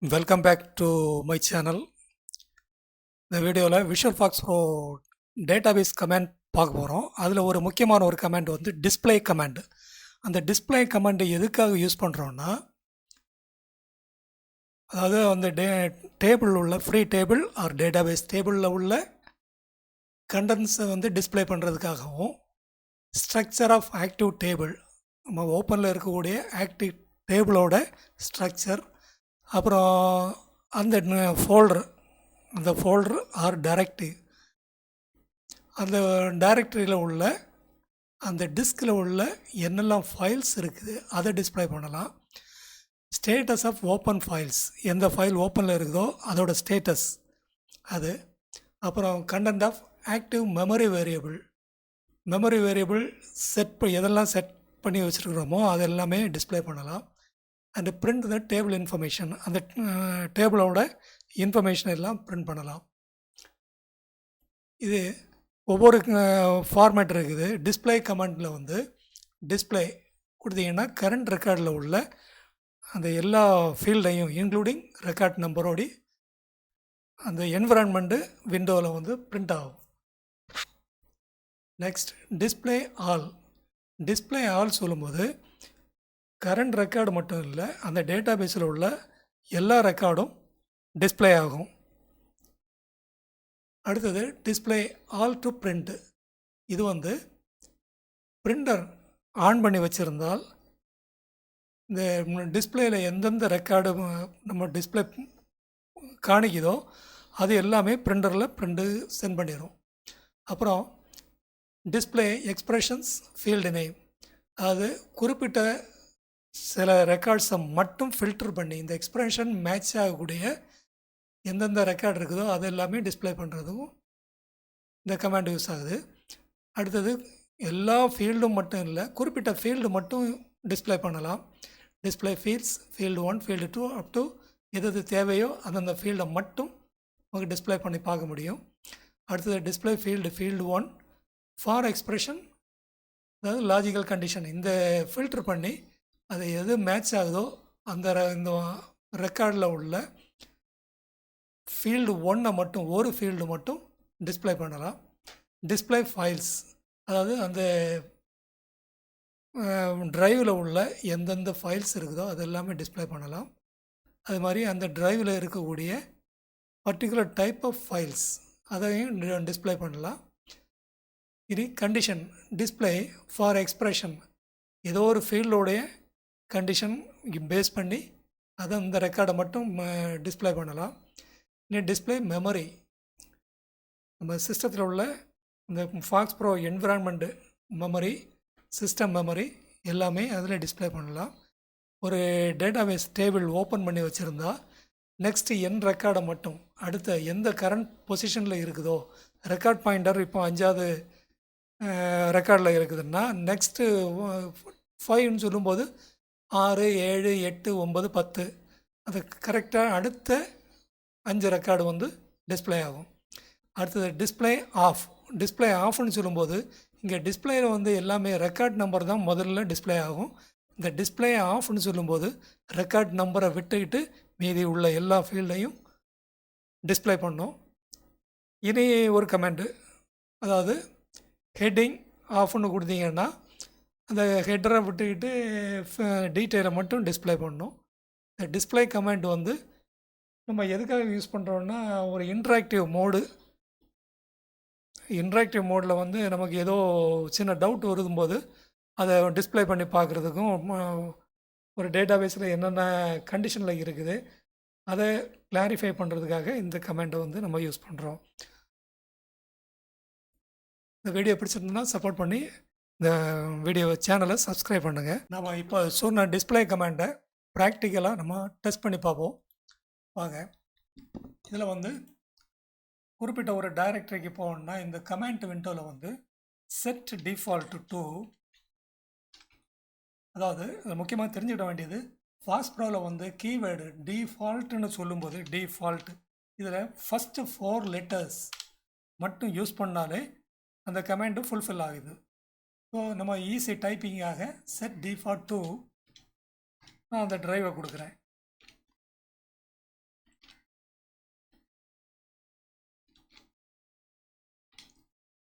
Welcome back to my channel. இந்த வீடியோவில் Visual FoxPro database command பார்க்க போகிறோம். அதில் ஒரு முக்கியமான ஒரு கமெண்ட் வந்து டிஸ்ப்ளே கமெண்ட். அந்த டிஸ்ப்ளே கமெண்ட் எதுக்காக யூஸ் பண்ணுறோன்னா, அதாவது அந்த டேபிள் உள்ள ஃப்ரீ டேபிள் ஆர் டேட்டாபேஸ் டேபிளில் உள்ள கண்டென்ட்ஸை வந்து டிஸ்ப்ளே பண்ணுறதுக்காகவும், ஸ்ட்ரக்சர் ஆஃப் ஆக்டிவ் டேபிள், நம்ம ஓப்பனில் இருக்கக்கூடிய ஆக்டிவ் டேபிளோட ஸ்ட்ரக்சர், அப்புறம் அந்த ஃபோல்டர் ஆர் டைரக்டரி, அந்த டைரக்டரியில் உள்ள அந்த டிஸ்கில் உள்ள என்னெல்லாம் ஃபைல்ஸ் இருக்குது அதை டிஸ்ப்ளே பண்ணலாம். ஸ்டேட்டஸ் ஆஃப் ஓப்பன் ஃபைல்ஸ், எந்த ஃபைல் ஓப்பனில் இருக்குதோ அதோட ஸ்டேட்டஸ் அது. அப்புறம் content of active memory variable எதெல்லாம் செட் பண்ணி வச்சுருக்கிறோமோ அது எல்லாமே டிஸ்ப்ளே பண்ணலாம். And print the table information, அந்த டேபிளோட இன்ஃபர்மேஷன் எல்லாம் பிரிண்ட் பண்ணலாம். இது ஒவ்வொரு ஃபார்மேட் இருக்குது. டிஸ்ப்ளே கமெண்டில் வந்து டிஸ்ப்ளே கொடுத்தீங்கன்னா கரண்ட் ரெக்கார்டில் உள்ள அந்த எல்லா ஃபீல்டையும் இன்க்ளூடிங் ரெக்கார்ட் நம்பரோடி அந்த என்விரான்மெண்ட்டு விண்டோவில் வந்து பிரிண்ட் ஆகும். நெக்ஸ்ட் டிஸ்ப்ளே ஆல் சொல்லும்போது கரண்ட் ரெக்கார்டு மட்டும் இல்லை, அந்த டேட்டாபேஸில் உள்ள எல்லா ரெக்கார்டும் டிஸ்ப்ளே ஆகும். அடுத்தது டிஸ்ப்ளே ஆல் டு பிரிண்ட். இது வந்து பிரிண்டர் ஆன் பண்ணி வச்சுருந்தால் இந்த டிஸ்பிளேயில் எந்தெந்த ரெக்கார்டு நம்ம டிஸ்பிளே காணிக்குதோ அது எல்லாமே பிரிண்டரில் பிரிண்டு சென்ட் பண்ணிடும். அப்புறம் டிஸ்பிளே எக்ஸ்ப்ரெஷன்ஸ் ஃபீல்டு நேம், அதாவது குறிப்பிட்ட சில ரெக்கார்ட்ஸை மட்டும் ஃபில்டர் பண்ணி இந்த எக்ஸ்ப்ரெஷன் மேட்ச் ஆகக்கூடிய எந்தெந்த ரெக்கார்டு இருக்குதோ அது எல்லாமே டிஸ்ப்ளே பண்ணுறதுக்கும் இந்த கமாண்ட் யூஸ் ஆகுது. அடுத்தது எல்லா ஃபீல்டும் மட்டும் இல்லை, குறிப்பிட்ட ஃபீல்டு மட்டும் டிஸ்ப்ளே பண்ணலாம். Display fields, field 1, field 2 up to எது தேவையோ அந்தந்த ஃபீல்டை மட்டும் நமக்கு டிஸ்ப்ளே பண்ணி பார்க்க முடியும். அடுத்தது டிஸ்ப்ளே ஃபீல்டு 1 ஃபார் எக்ஸ்ப்ரெஷன், அதாவது லாஜிக்கல் கண்டிஷன், இந்த ஃபில்டர் பண்ணி அது எது மேட்ச் ஆகுதோ அந்த இந்த ரெக்கார்டில் உள்ள ஃபீல்டு 1 மட்டும், ஒரு ஃபீல்டு மட்டும் டிஸ்ப்ளே பண்ணலாம். டிஸ்ப்ளே ஃபைல்ஸ், அதாவது அந்த ட்ரைவில் உள்ள எந்தெந்த ஃபைல்ஸ் இருக்குதோ அது எல்லாமே டிஸ்ப்ளே பண்ணலாம். அது மாதிரி அந்த ட்ரைவில் இருக்கக்கூடிய பர்டிகுலர் டைப் ஆஃப் ஃபைல்ஸ் அதையும் டிஸ்ப்ளே பண்ணலாம். இது கண்டிஷன் டிஸ்ப்ளே ஃபார் எக்ஸ்ப்ரெஷன், ஏதோ ஒரு ஃபீல்டோடைய கண்டிஷன் பேஸ் பண்ணி அதை அந்த ரெக்கார்டை மட்டும் டிஸ்ப்ளே பண்ணலாம். இன்னும் டிஸ்ப்ளே மெமரி, நம்ம சிஸ்டத்தில் உள்ள இந்த FoxPro environment memory, system memory எல்லாமே அதில் டிஸ்ப்ளே பண்ணலாம். ஒரு டேட்டாபேஸ் டேபிள் ஓப்பன் பண்ணி வச்சுருந்தா நெக்ஸ்ட்டு என் ரெக்கார்டை மட்டும் அடுத்த எந்த கரண்ட் பொசிஷனில் இருக்குதோ, ரெக்கார்ட் பாயிண்டர் இப்போ 5வது ரெக்கார்டில் இருக்குதுன்னா நெக்ஸ்ட்டு 5ன்னு சொல்லும்போது 6, 7, 8, 9, 10 அது கரெக்டாக அடுத்த 5 ரெக்கார்டு வந்து டிஸ்ப்ளே ஆகும். அடுத்தது டிஸ்ப்ளே ஆஃப்னு சொல்லும்போது இங்கே டிஸ்பிளேயில் வந்து எல்லாமே ரெக்கார்ட் நம்பர் தான் முதல்ல டிஸ்ப்ளே ஆகும். இந்த டிஸ்ப்ளே ஆஃப்னு சொல்லும்போது ரெக்கார்ட் நம்பரை விட்டுக்கிட்டு மீதி உள்ள எல்லா ஃபீல்டையும் டிஸ்ப்ளே பண்ணோம். இனி ஒரு கமெண்ட்டு, அதாவது ஹெட்டிங் ஆஃப்னு கொடுத்தீங்கன்னா அந்த ஹெட்டரை விட்டுக்கிட்டு டீட்டெயிலை மட்டும் டிஸ்ப்ளே பண்ணணும். இந்த டிஸ்ப்ளே கமெண்ட் வந்து நம்ம எதுக்காக யூஸ் பண்ணுறோன்னா, ஒரு இன்ட்ராக்டிவ் மோடில் வந்து நமக்கு ஏதோ சின்ன டவுட் வரும்போது அதை டிஸ்ப்ளே பண்ணி பார்க்குறதுக்கும், ஒரு டேட்டாபேஸில் என்னென்ன கண்டிஷனில் இருக்குது அதை கிளாரிஃபை பண்ணுறதுக்காக இந்த கமெண்ட்டை வந்து நம்ம யூஸ் பண்ணுறோம். இந்த வீடியோ பிடிச்சிருந்ததுன்னா சப்போர்ட் பண்ணி இந்த வீடியோ சேனலை சப்ஸ்கிரைப் பண்ணுங்கள். நம்ம இப்போ சொன்ன டிஸ்ப்ளே கமெண்ட்டை ப்ராக்டிக்கலாக நம்ம டெஸ்ட் பண்ணி பார்ப்போம் வாங்க. இதில் வந்து குறிப்பிட்ட ஒரு டைரக்டரிக்கு போகணுன்னா இந்த கமெண்ட் விண்டோவில் வந்து செட் டிஃபால்ட் டு, அதாவது முக்கியமாக தெரிஞ்சுக்கிட வேண்டியது ஃபாக்ஸ் ப்ரோவில் வந்து கீவேர்டு டிஃபால்ட்டுன்னு சொல்லும்போது டிஃபால்ட் இதில் ஃபஸ்ட்டு 4 லெட்டர்ஸ் மட்டும் யூஸ் பண்ணாலே அந்த கமெண்ட்டு ஃபுல்ஃபில் ஆகுது. ஸோ நம்ம ஈஸி டைப்பிங்காக செட் டிஃபால்ட் டு நான் அந்த ட்ரைவை கொடுக்குறேன்.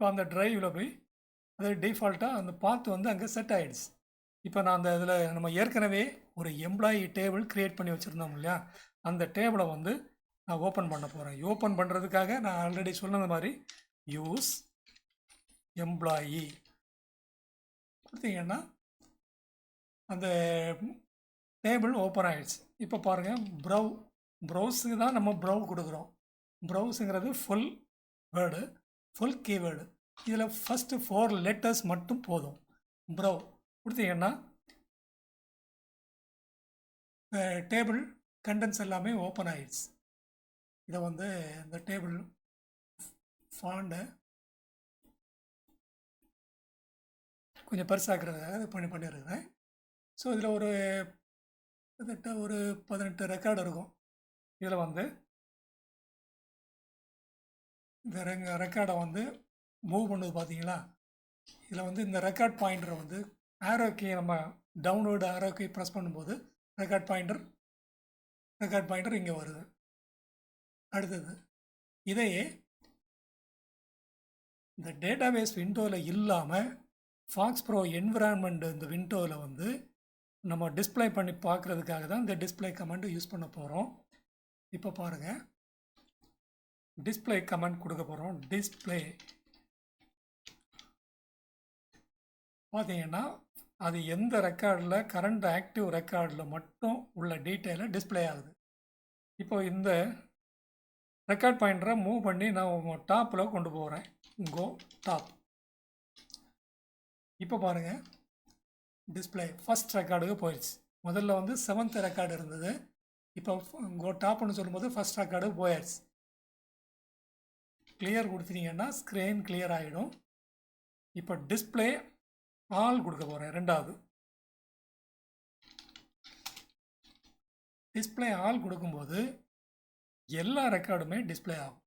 இப்போ அந்த டிரைவில் போய் அது டிஃபால்ட்டாக அந்த பாத் வந்து அங்கே செட் ஆகிடுச்சு. இப்போ நான் அந்த இதில் நம்ம ஏற்கனவே ஒரு எம்ப்ளாயி டேபிள் க்ரியேட் பண்ணி வச்சுருந்தோம் இல்லையா, அந்த டேபிளை வந்து நான் ஓப்பன் பண்ண போகிறேன். ஓப்பன் பண்ணுறதுக்காக நான் ஆல்ரெடி சொன்னது மாதிரி யூஸ் எம்ப்ளாயி கொடுத்தீங்கன்னா அந்த டேபிள் ஓப்பன் ஆகிடுச்சு. இப்போ பாருங்கள், ப்ரௌஸுக்கு தான் நம்ம ப்ரௌ கொடுக்குறோம். ப்ரௌஸுங்கிறது ஃபுல் வேர்டு, ஃபுல் கீவேர்டு. இதில் ஃபஸ்ட்டு 4 லெட்டர்ஸ் மட்டும் போதும். ப்ரௌ கொடுத்தீங்கன்னா டேபிள் கண்டென்ட்ஸ் எல்லாமே ஓப்பன் ஆகிடுச்சு. இதை வந்து இந்த டேபிள் ஃபாண்டை கொஞ்சம் பெருசாக்குறதுக்காக இது பண்ணியிருக்கிறேன். ஸோ இதில் ஒரு கிட்டத்தட்ட ஒரு 18 ரெக்கார்டு இருக்கும். இதில் வந்து இந்த ரெக்கார்டை வந்து மூவ் பண்ணுது பார்த்தீங்களா, இதில் வந்து இந்த ரெக்கார்ட் பாயிண்டரை வந்து ஆரோக்கி நம்ம டவுன்லோடு ஆரோக்கி ப்ரெஸ் பண்ணும்போது ரெக்கார்ட் பாயிண்டர் இங்கே வருது. அடுத்தது இதையே இந்த டேட்டாபேஸ் விண்டோவில் இல்லாமல் ஃபாக்ஸ் ப்ரோ என்விரான்மெண்ட் இந்த விண்டோவில் வந்து நம்ம டிஸ்பிளே பண்ணி பார்க்குறதுக்காக தான் இந்த டிஸ்பிளே கமெண்ட் யூஸ் பண்ண போகிறோம். இப்போ பாருங்கள், டிஸ்பிளே கமெண்ட் கொடுக்க போகிறோம். டிஸ்பிளே பார்த்தீங்கன்னா அது எந்த ரெக்கார்டில், கரண்ட் ஆக்டிவ் ரெக்கார்டில் மட்டும் உள்ள டீட்டெயிலை டிஸ்பிளே ஆகுது. இப்போ இந்த ரெக்கார்ட் பாயிண்டரை மூவ் பண்ணி நான் டாப்பில் கொண்டு போகிறேன். கோ டாப். இப்போ பாருங்கள், டிஸ்பிளே ஃபஸ்ட் ரெக்கார்டுக்கு போயிடுச்சு. முதல்ல வந்து 7th ரெக்கார்டு இருந்தது. இப்போ கோ டாப்னு சொல்லும்போது ஃபஸ்ட் ரெக்கார்டு போயிடுச்சு. கிளியர் கொடுத்துட்டீங்கன்னா ஸ்க்ரீன் கிளியர் ஆகிடும். இப்போ டிஸ்பிளே ஆல் கொடுக்க போகிறேன். ரெண்டாவது டிஸ்பிளே ஆல் கொடுக்கும்போது எல்லா ரெக்கார்டுமே டிஸ்பிளே ஆகும்.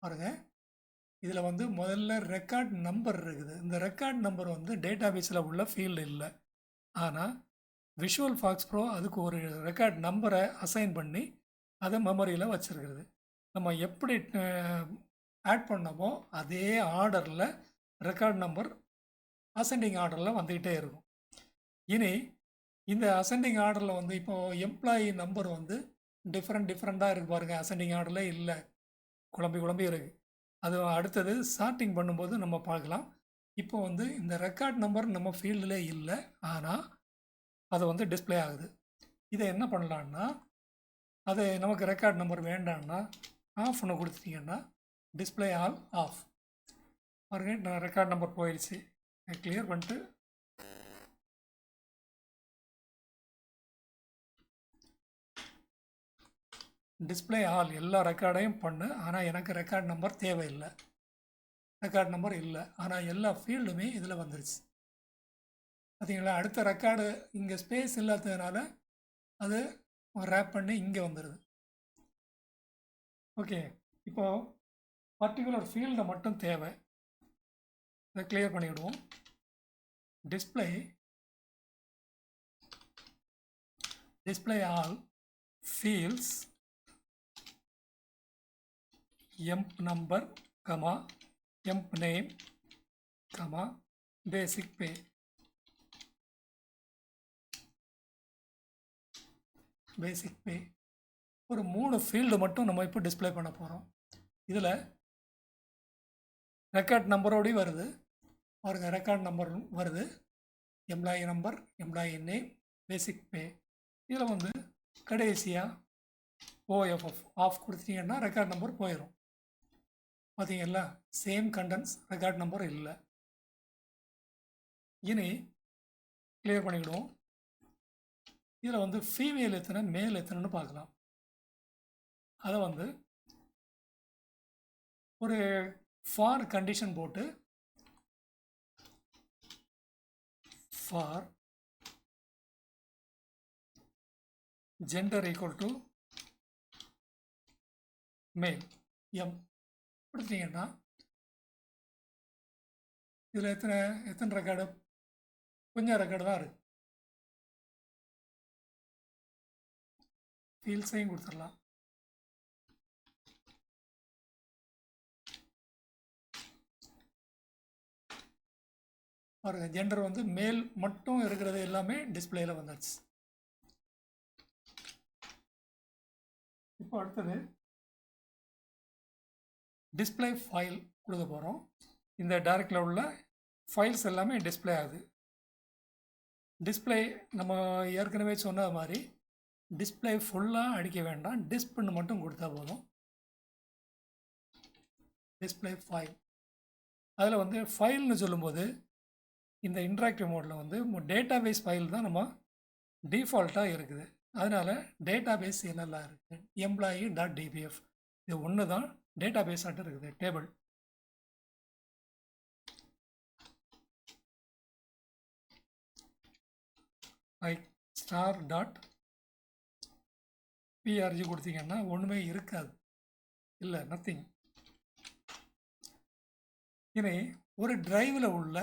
பாருங்கள், இதில் வந்து முதல்ல ரெக்கார்ட் நம்பர் இருக்குது. இந்த ரெக்கார்ட் நம்பர் வந்து டேட்டாபேஸில் உள்ள ஃபீல்டு இல்லை. ஆனால் விஷுவல் ஃபாக்ஸ் ப்ரோ அதுக்கு ஒரு ரெக்கார்ட் நம்பரை அசைன் பண்ணி அதை மெமரியில் வச்சுருக்கிறது. நம்ம எப்படி ஆட் பண்ணமோ அதே ஆர்டரில் ரெக்கார்ட் நம்பர் அசெண்டிங் ஆர்டரில் வந்துக்கிட்டே இருக்கும். இனி இந்த அசெண்டிங் ஆர்டரில் வந்து இப்போது எம்ப்ளாயி நம்பர் வந்து டிஃப்ரெண்ட்டாக இருக்குது பாருங்கள். அசெண்டிங் ஆர்டரில் இல்லை, குழம்பி இருக்குது. அது அடுத்தது சார்ட்டிங் பண்ணும்போது நம்ம பார்க்கலாம். இப்போ வந்து இந்த ரெக்கார்ட் நம்பர் நம்ம ஃபீல்டில் இல்லை, ஆனால் அது வந்து டிஸ்பிளே ஆகுது. இதை என்ன பண்ணலான்னா, அது நமக்கு ரெக்கார்ட் நம்பர் வேண்டான்னா ஆஃப் ஒன்று கொடுத்துட்டிங்கன்னா டிஸ்பிளே ஆல் ஆஃப். பாருங்க, நான் ரெக்கார்ட் நம்பர் போயிடுச்சு. கிளியர் பண்ணிட்டு டிஸ்பிளே ஆல் எல்லா ரெக்கார்டையும் பண்ணு. ஆனால் எனக்கு ரெக்கார்ட் நம்பர் தேவையில்லை, ரெக்கார்ட் நம்பர் இல்லை. ஆனால் எல்லா ஃபீல்டுமே இதில் வந்துருச்சு. பார்த்தீங்களா, அடுத்த ரெக்கார்டு இங்கே ஸ்பேஸ் இல்லாததுனால அது ரேப் பண்ணி இங்கே வந்துடுது. ஓகே, இப்போது பர்டிகுலர் ஃபீல்டை மட்டும் தேவை, இதை கிளியர் பண்ணிவிடுவோம். Display all fields எம்ப் number comma emp name comma பேசிக் பே. ஒரு 3 ஃபீல்டு மட்டும் நம்ம இப்போ டிஸ்பிளே பண்ண போகிறோம். இதில் ரெக்கார்ட் நம்பரோடையும் வருது பாருங்கள், ரெக்கார்ட் நம்பர் வருது, employee number, employee name, basic பே. இதில் வந்து கடைசியாக OFF ஆஃப் கொடுத்தீங்கன்னா ரெக்கார்ட் நம்பர் போயிடும். பார்த்தீங்களா, சேம் கண்டென்ட்ஸ், ரெக்கார்ட் நம்பர் இல்லை. இனி கிளியர் பண்ணிவிடுவோம். இதில் வந்து ஃபீமேல் எத்தனை, மேல் எத்தனைன்னு பார்க்கலாம். அதை வந்து ஒரு ஃபார் கண்டிஷன் போட்டு ஃபார் ஜெண்டர் ஈக்குவல் டு மேல் எம் கொடுத்தீங்கன்னா இதில் எத்தனை ரெக்கார்டு, கொஞ்சம் ரெக்கார்டு தான் இருக்குது. ஃபீல்ட்ஸையும் கொடுத்துடலாம். பாருங்க ஜெண்டர் வந்து மேல் மட்டும் இருக்கிறது எல்லாமே டிஸ்பிளேயில் வந்துடுச்சு. இப்போ அடுத்தது டிஸ்பிளே ஃபைல் கொடுக்க போகிறோம். இந்த டைரக்டில் உள்ள ஃபைல்ஸ் எல்லாமே டிஸ்பிளே ஆகுது. டிஸ்பிளே நம்ம ஏற்கனவே சொன்ன மாதிரி டிஸ்பிளே ஃபுல்லாக அடிக்க வேண்டாம், டிஸ்ப்னு மட்டும் கொடுத்தா போதும். டிஸ்பிளே ஃபைல் அதில் வந்து ஃபைல்னு சொல்லும்போது இந்த இன்ட்ராக்டிவ் மோடில் வந்து டேட்டாபேஸ் ஃபைல் தான் நம்ம டிஃபால்ட்டாக இருக்குது. அதனால் டேட்டாபேஸ் என்னெல்லாம் இருக்குது, employee.dbf இது ஒன்று தான் டேட்டாபேஸ் ஆட்டு இருக்குது, டேபிள். star.prg கொடுத்தீங்கன்னா ஒன்றுமே இருக்காது, இல்லை நத்திங். இனி ஒரு டிரைவில் உள்ள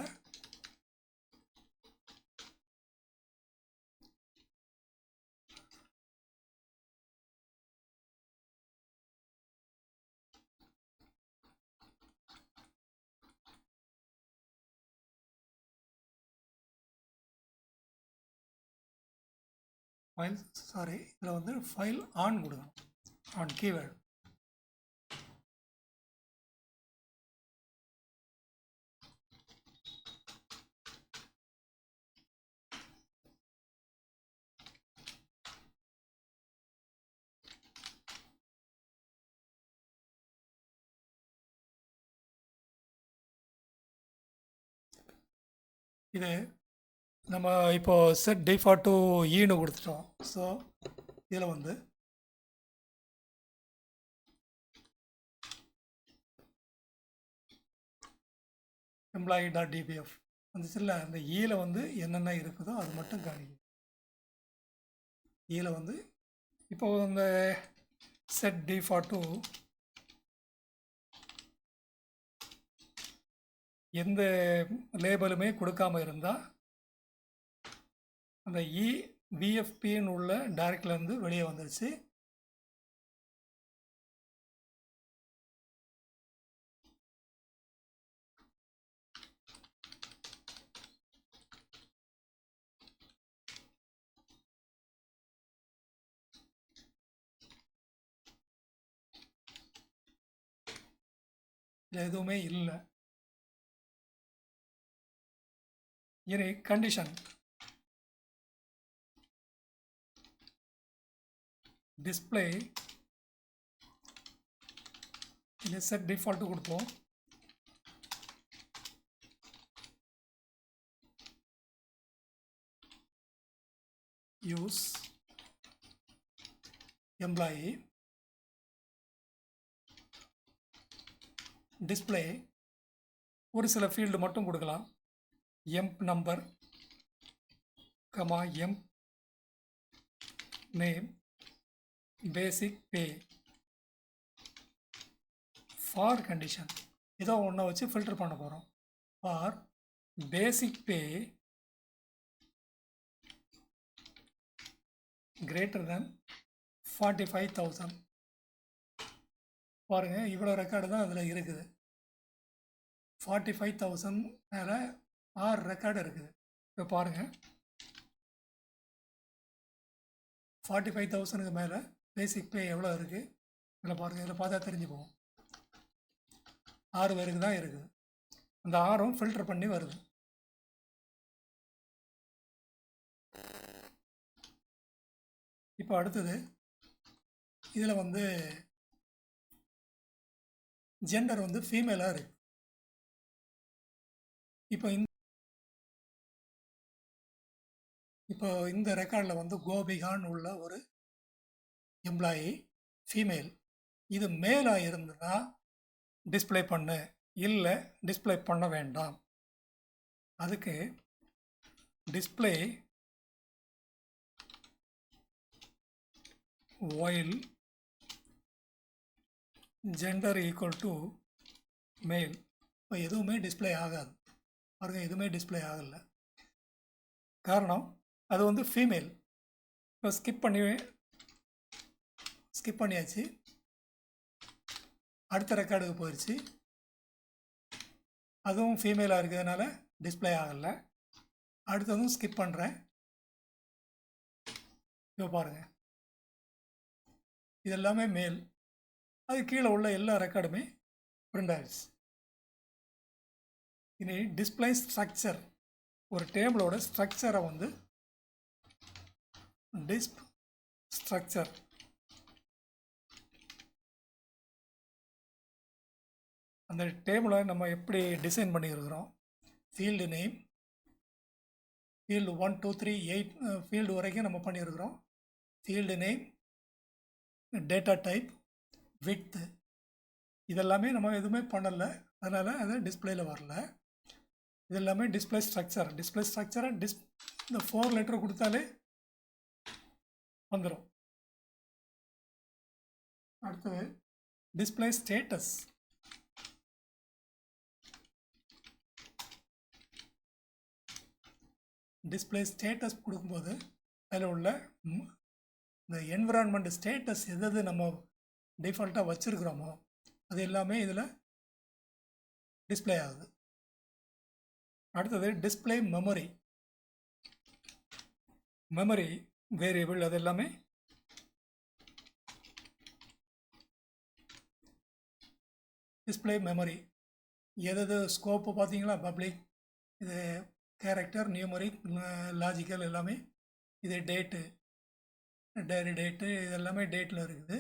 ஃபைல் இதில் வந்து ஃபைல் ஆன் கொடுக்கணும், ஆன் கீவேர்டு. இது நம்ம இப்போ செட் டிஃபால்ட் டு ஈன்னு கொடுத்துட்டோம். ஸோ இதில் வந்து employee.dbf வந்துச்சுல்ல, அந்த ஈல வந்து என்னென்ன இருக்குதோ அது மட்டும் காணிக்கும். ஈல வந்து இப்போ இந்த செட் டிஃபால்ட் டு எந்த லேபிளுமே கொடுக்காம இருந்தால் அந்த விஎஃபின்னு உள்ள டைரக்ட்லேருந்து வெளியே வந்துருச்சு. எதுவுமே இல்லை. இனி கண்டிஷன் டிஸ்பிளே இது செட் டிஃபால்ட் கொடுப்போம். யூஸ் எம்ப்ளாயி டிஸ்பிளே ஒரு சில ஃபீல்டு மட்டும் கொடுக்கலாம். Emp number comma emp name basic pay. For condition ஏதோ ஒன்றை வச்சு ஃபில்டர் பண்ண போகிறோம். For basic pay greater than 45,000. பாருங்கள் இவ்வளோ ரெக்கார்டு தான் அதில் இருக்குது. 45,000 மேலே 6 ரெக்கார்டு இருக்குது. இப்போ பாருங்கள் 45,000க்கு மேலே பேசிக் பே எவ்வளோ இருக்குது இதில் பாருங்கள். இதில் பார்த்தா தெரிஞ்சுக்குவோம் 6 பேருக்கு தான் இருக்குது. அந்த 6ம் ஃபில்டர் பண்ணி வருது. இப்போ அடுத்தது இதில் வந்து ஜெண்டர் வந்து ஃபீமேலாக இருக்குது. இப்போ இந்த ரெக்கார்டில் வந்து கோபிகான்னு உள்ள ஒரு எம்ப்ளாயி ஃபீமேல். இது மேலாக இருந்ததுன்னா டிஸ்பிளே பண்ணு, இல்லை டிஸ்பிளே பண்ண வேண்டாம். அதுக்கு display while gender equal to male. இப்போ எதுவுமே டிஸ்பிளே ஆகாது. பாருங்கள் எதுவுமே டிஸ்பிளே ஆகலை. காரணம் அது வந்து ஃபீமேல். இப்போ ஸ்கிப் பண்ணியாச்சு. அடுத்த ரெக்கார்டுக்கு போயிடுச்சு. அதுவும் ஃபீமேலாக இருக்கிறதுனால டிஸ்ப்ளே ஆகலை. அடுத்ததும் ஸ்கிப் பண்ணுறேன். இப்போ பாருங்கள், இது எல்லாமே மேல், அது கீழே உள்ள எல்லா ரெக்கார்டுமே பிரிண்ட் ஆகிடுச்சு. இனி டிஸ்ப்ளே ஸ்ட்ரக்சர், ஒரு டேபிளோட ஸ்ட்ரக்சரை வந்து டிஸ்ப் ஸ்ட்ரக்சர், அந்த டேபிளை நம்ம எப்படி டிசைன் பண்ணியிருக்கிறோம், ஃபீல்டு நேம், ஃபீல்டு 1 2 3 8 ஃபீல்டு வரைக்கும் நம்ம பண்ணியிருக்கிறோம். Field name, data type, width, இதெல்லாமே நம்ம எதுவுமே பண்ணலை, அதனால் அது டிஸ்பிளேயில் வரல. இது எல்லாமே டிஸ்பிளே ஸ்ட்ரக்சர். டிஸ்பிளே ஸ்ட்ரக்சரை இந்த 4 லெட்டர் கொடுத்தாலே வந்துடும். அடுத்தது டிஸ்பிளே ஸ்டேட்டஸ். டிஸ்பிளே ஸ்டேட்டஸ் கொடுக்கும்போது அதில் உள்ள இந்த என்விரான்மெண்ட் ஸ்டேட்டஸ் எது நம்ம டிஃபால்ட்டாக வச்சுருக்கிறோமோ அது எல்லாமே இதில் டிஸ்பிளே ஆகுது. அடுத்தது டிஸ்பிளே மெமரி. மெமரி வேரியபிள் அது எல்லாமே டிஸ்பிளே மெமரி. எது ஸ்கோப்பு பார்த்தீங்களா, பப்ளிக், இது கேரக்டர், நியூமரிக், லாஜிக்கல் எல்லாமே. இது டேட்டு, டேட்டு, இது எல்லாமே டேட்டில் இருக்குது.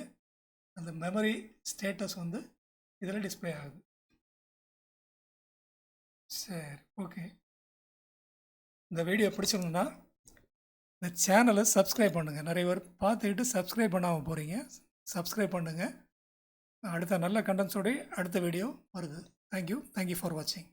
அந்த மெமரி ஸ்டேட்டஸ் வந்து இதில் டிஸ்பிளே ஆகுது. சரி, ஓகே. இந்த வீடியோ பிடிச்சிருந்தா இந்த சேனலை சப்ஸ்கிரைப் பண்ணுங்கள். நிறைய பேர் பார்த்துக்கிட்டு சப்ஸ்கிரைப் பண்ணாமல் போகிறீங்க, சப்ஸ்கிரைப் பண்ணுங்கள். அடுத்த நல்ல கண்டென்ட்ஸோடு அடுத்த வீடியோ வருது. தேங்க்யூ ஃபார் வாட்சிங்.